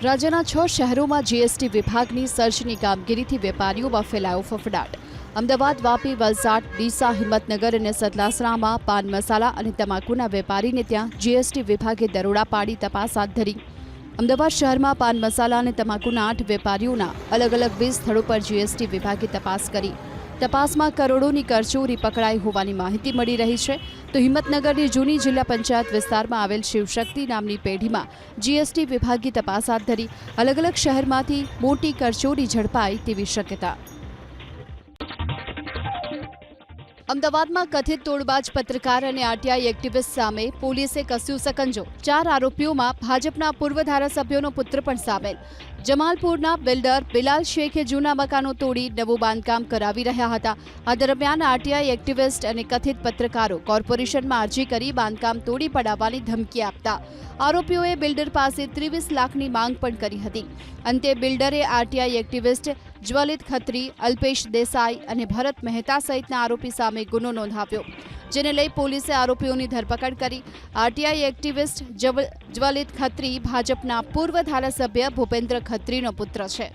રાજ્યના 6 શહેરોમાં જીએસટી વિભાગની સર્ચની કામગીરીથી વેપારીઓમાં ફેલાયો ફફડાટ। અમદાવાદ, વાપી, વલસાડ, ડીસા, હિંમતનગર અને સતલાસણામાં પાન મસાલા અને તમાકુના વેપારીને ત્યાં જીએસટી વિભાગે દરોડા પાડી તપાસ હાથ ધરી। અમદાવાદ શહેરમાં પાન મસાલા અને તમાકુના 8 વેપારીઓના અલગ અલગ 20 સ્થળો પર જીએસટી વિભાગે તપાસ કરી। તપાસમાં કરોડોની કરચોરી પકડાઈ હોવાની માહિતી મળી રહી છે। તો હિંમતનગરની જૂની જિલ્લા પંચાયત વિસ્તારમાં આવેલ શિવશક્તિ નામની પેઢીમાં જીએસટી વિભાગે તપાસ હાથ ધરી। અલગ અલગ શહેરમાંથી મોટી કરચોરી ઝડપાઈ તેવી શક્યતા। અમદાવાદમાં કથિત તોડબાજ પત્રકાર અને આરટીઆઈ એક્ટિવિસ્ટ સામે પોલીસે કસ્યું સકંજો। 4 આરોપીઓમાં ભાજપના પૂર્વ ધારાસભ્યોનો પુત્ર પણ સામેલ। જમાલપુરના બિલ્ડર બિલાલ શેખે જૂના મકાનો તોડી નવું બાંધકામ કરાવી રહ્યા હતા। આ દરમિયાન આરટીઆઈ એક્ટિવિસ્ટ અને કથિત પત્રકારો કોર્પોરેશનમાં અરજી કરી બાંધકામ તોડી પડાવવાની ધમકી આપતા આરોપીઓએ બિલ્ડર પાસે 23 લાખની માંગ પણ કરી હતી। અંતે બિલ્ડરે આરટીઆઈ એક્ટિવિસ્ટ જ્વલિત ખત્રી, અલ્પેશ દેસાઈ અને ભરત મહેતા સહિતના આરોપી સામે ગુનો નોંધાવ્યો, જેને લઈ પોલીસે આરોપીઓની ધરપકડ કરી। આરટીઆઈ એક્ટિવિસ્ટ જ્વલિત ખત્રી ભાજપના પૂર્વ ધારાસભ્ય ભૂપેન્દ્ર ખત્રીનો પુત્ર છે।